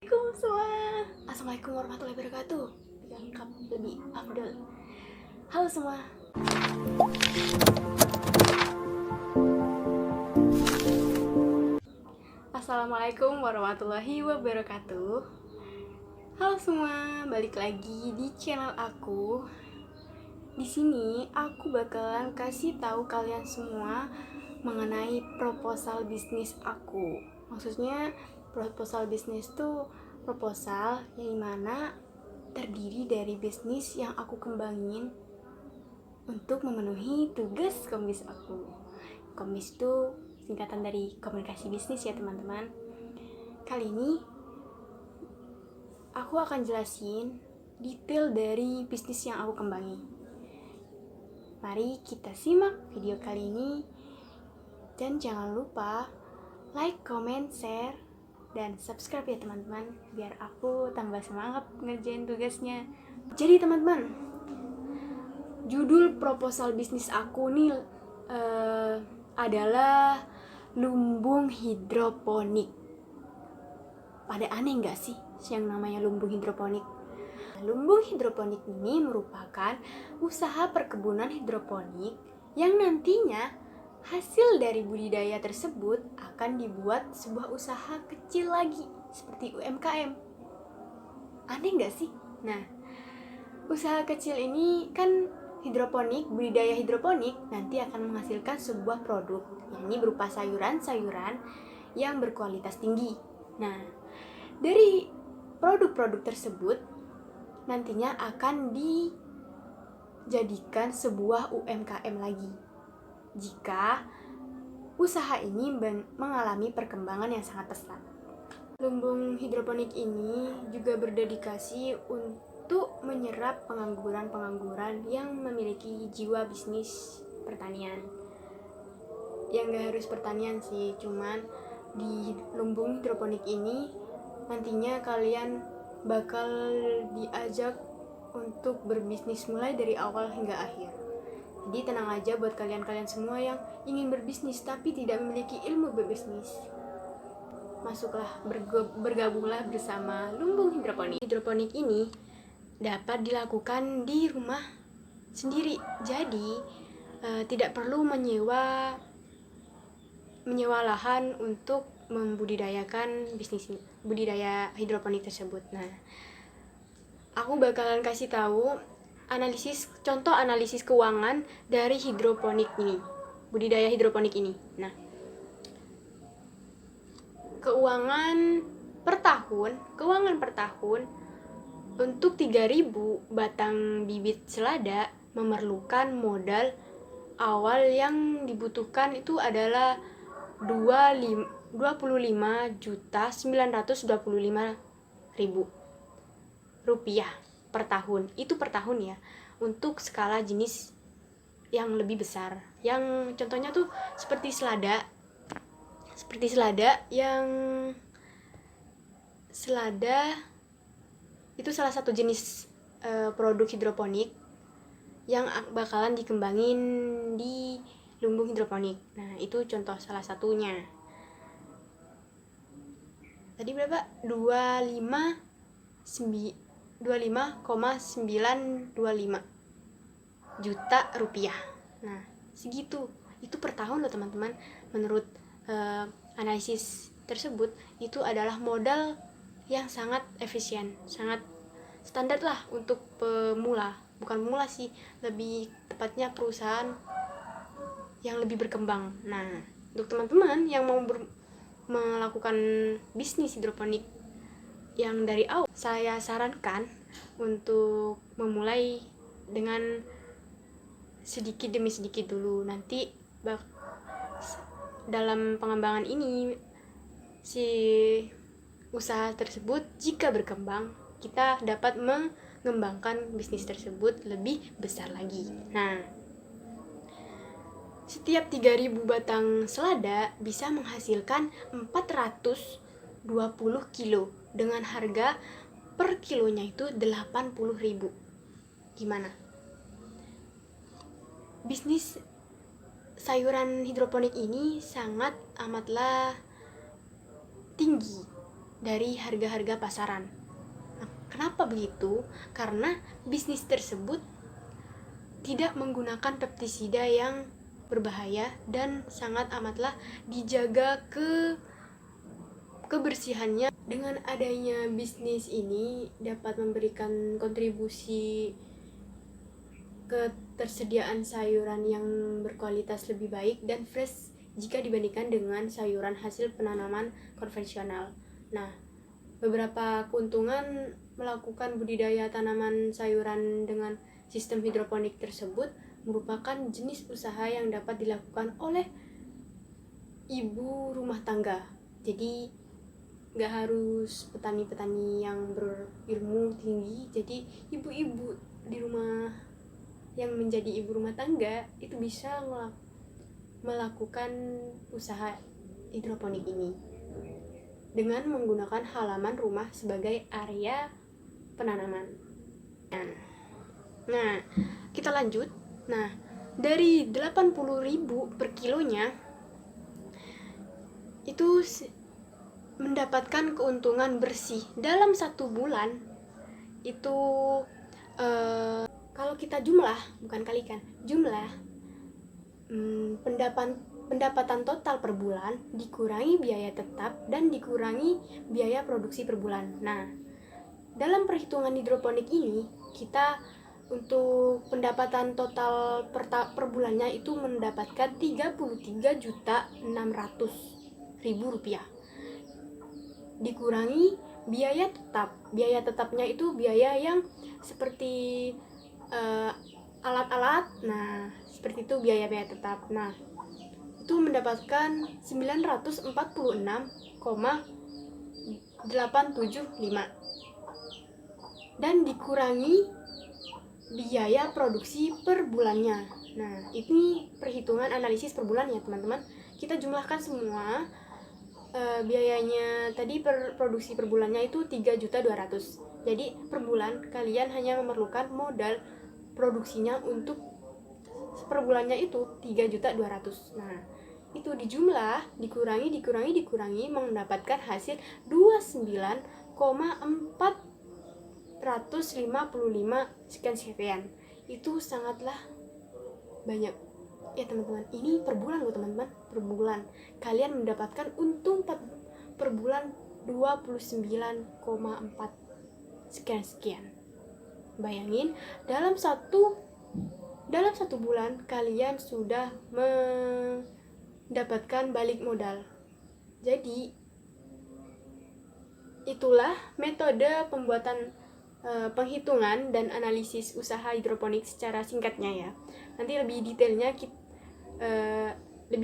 Assalamualaikum semua. Assalamualaikum warahmatullahi wabarakatuh. Lengkap lebih afdol. Halo semua. Assalamualaikum warahmatullahi wabarakatuh. Halo semua, balik lagi di channel aku. Di sini aku bakalan kasih tahu kalian semua mengenai proposal bisnis aku. Maksudnya proposal bisnis tuh proposal yang mana terdiri dari bisnis yang aku kembangin untuk memenuhi tugas komis aku. Komis itu singkatan dari komunikasi bisnis ya teman-teman. Kali ini aku akan jelasin detail dari bisnis yang aku kembangi. Mari kita simak video kali ini. Dan jangan lupa like, comment, share, dan subscribe ya teman-teman, biar aku tambah semangat ngerjain tugasnya. Jadi teman-teman, judul proposal bisnis aku nih adalah lumbung hidroponik. Pada aneh nggak sih yang namanya lumbung hidroponik? Lumbung hidroponik ini merupakan usaha perkebunan hidroponik yang nantinya hasil dari budidaya tersebut akan dibuat sebuah usaha kecil lagi, seperti UMKM. Aneh nggak sih? Nah, usaha kecil ini kan hidroponik, budidaya hidroponik nanti akan menghasilkan sebuah produk, yakni berupa sayuran-sayuran yang berkualitas tinggi. Nah, dari produk-produk tersebut nantinya akan dijadikan sebuah UMKM lagi jika usaha ini mengalami perkembangan yang sangat pesat. Lumbung hidroponik ini juga berdedikasi untuk menyerap pengangguran-pengangguran yang memiliki jiwa bisnis pertanian. Yang gak harus pertanian sih, cuman di lumbung hidroponik ini nantinya kalian bakal diajak untuk berbisnis mulai dari awal hingga akhir. Jadi tenang aja buat kalian-kalian semua yang ingin berbisnis tapi tidak memiliki ilmu berbisnis. Masuklah, bergabunglah bersama lumbung hidroponik. Hidroponik ini dapat dilakukan di rumah sendiri. Jadi tidak perlu menyewa lahan untuk membudidayakan bisnis budidaya hidroponik tersebut. Nah, aku bakalan kasih tahu contoh analisis keuangan dari hidroponik ini, budidaya hidroponik ini. Nah, keuangan per tahun untuk 3.000 batang bibit selada memerlukan modal awal yang dibutuhkan itu adalah 25.925.000 rupiah per tahun. Itu per tahun ya, untuk skala jenis yang lebih besar. Yang contohnya tuh seperti selada yang selada itu salah satu jenis produk hidroponik yang bakalan dikembangin di lumbung hidroponik. Nah, itu contoh salah satunya. Tadi berapa? 25,925 juta rupiah. Nah, segitu. Itu per tahun loh teman-teman. Menurut analisis tersebut, itu adalah modal yang sangat efisien, sangat standar lah untuk pemula. Bukan pemula sih, lebih tepatnya perusahaan yang lebih berkembang. Nah, untuk teman-teman yang mau melakukan bisnis hidroponik yang dari awal, saya sarankan untuk memulai dengan sedikit demi sedikit dulu. Nanti dalam pengembangan ini si usaha tersebut jika berkembang, kita dapat mengembangkan bisnis tersebut lebih besar lagi. Nah, setiap 3.000 batang selada bisa menghasilkan 420 kilo dengan harga per kilonya itu 80.000. Gimana? Bisnis sayuran hidroponik ini sangat amatlah tinggi dari harga-harga pasaran. Nah, kenapa begitu? Karena bisnis tersebut tidak menggunakan pestisida yang berbahaya dan sangat amatlah dijaga kebersihannya. Dengan adanya bisnis ini dapat memberikan kontribusi ketersediaan sayuran yang berkualitas lebih baik dan fresh jika dibandingkan dengan sayuran hasil penanaman konvensional. Nah, beberapa keuntungan melakukan budidaya tanaman sayuran dengan sistem hidroponik tersebut merupakan jenis usaha yang dapat dilakukan oleh ibu rumah tangga. Jadi nggak harus petani-petani yang berilmu tinggi, jadi ibu-ibu di rumah yang menjadi ibu rumah tangga itu bisa melakukan usaha hidroponik ini dengan menggunakan halaman rumah sebagai area penanaman. Nah, kita lanjut. Nah, dari 80.000 per kilonya itu mendapatkan keuntungan bersih dalam 1 bulan itu kalau kita bukan kalikan, pendapatan total per bulan dikurangi biaya tetap dan dikurangi biaya produksi per bulan. Nah, dalam perhitungan hidroponik ini kita untuk pendapatan total per bulannya itu mendapatkan 33.600.000 rupiah. Dikurangi biaya tetap. Biaya tetapnya itu biaya yang seperti alat-alat. Nah, seperti itu biaya-biaya tetap. Nah, itu mendapatkan 946,875 dan dikurangi biaya produksi per bulannya. Nah, ini perhitungan analisis per bulan ya teman-teman. Kita jumlahkan semua biayanya tadi per produksi per bulannya itu 3.200.000. Jadi per bulan kalian hanya memerlukan modal produksinya untuk per bulannya itu 3.200.000. Nah, itu dijumlah, dikurangi mendapatkan hasil 29,455 sekian. Itu sangatlah banyak ya teman-teman. Ini per bulan loh teman-teman, per bulan kalian mendapatkan untung per bulan 29,4 sekian. Bayangin dalam satu bulan kalian sudah mendapatkan balik modal. Jadi itulah metode pembuatan penghitungan dan analisis usaha hidroponik secara singkatnya ya. Nanti lebih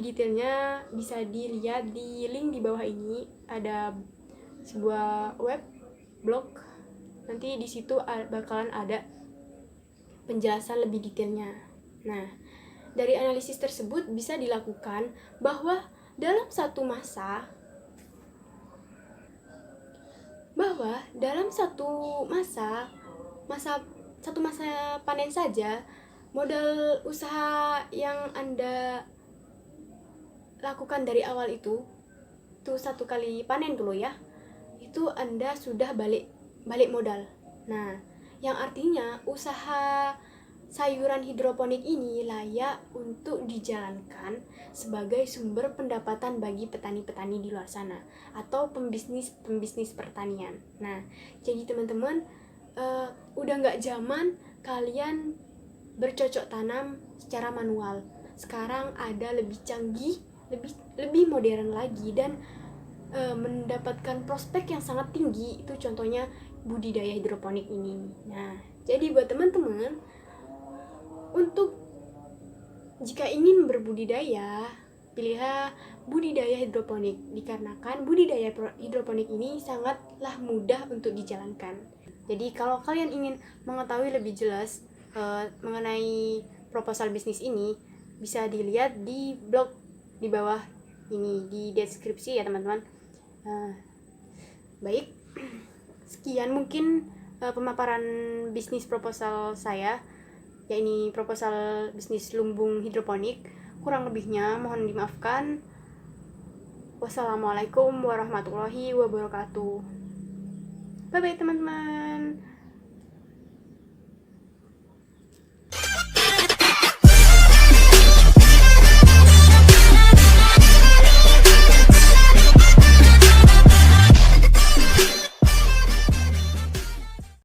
detailnya bisa dilihat di link di bawah ini, ada sebuah blog. Nanti di situ bakalan ada penjelasan lebih detailnya. Nah, dari analisis tersebut bisa dilakukan bahwa dalam satu masa panen saja, modal usaha yang Anda lakukan dari awal itu 1 kali panen dulu ya, itu Anda sudah balik modal. Nah, yang artinya usaha sayuran hidroponik ini layak untuk dijalankan sebagai sumber pendapatan bagi petani-petani di luar sana atau pembisnis pertanian. Nah, jadi teman-teman, udah nggak zaman kalian bercocok tanam secara manual. Sekarang ada lebih canggih, lebih modern lagi dan mendapatkan prospek yang sangat tinggi. Itu contohnya budidaya hidroponik ini. Nah, jadi buat teman-teman, untuk jika ingin berbudidaya, pilihlah budidaya hidroponik, dikarenakan budidaya hidroponik ini sangatlah mudah untuk dijalankan. Jadi kalau kalian ingin mengetahui lebih jelas mengenai proposal bisnis ini, bisa dilihat di blog di bawah ini, di deskripsi ya teman-teman. Baik, sekian mungkin pemaparan bisnis proposal saya, yakni proposal bisnis lumbung hidroponik. Kurang lebihnya mohon dimaafkan. Wassalamualaikum warahmatullahi wabarakatuh. Bye-bye teman-teman.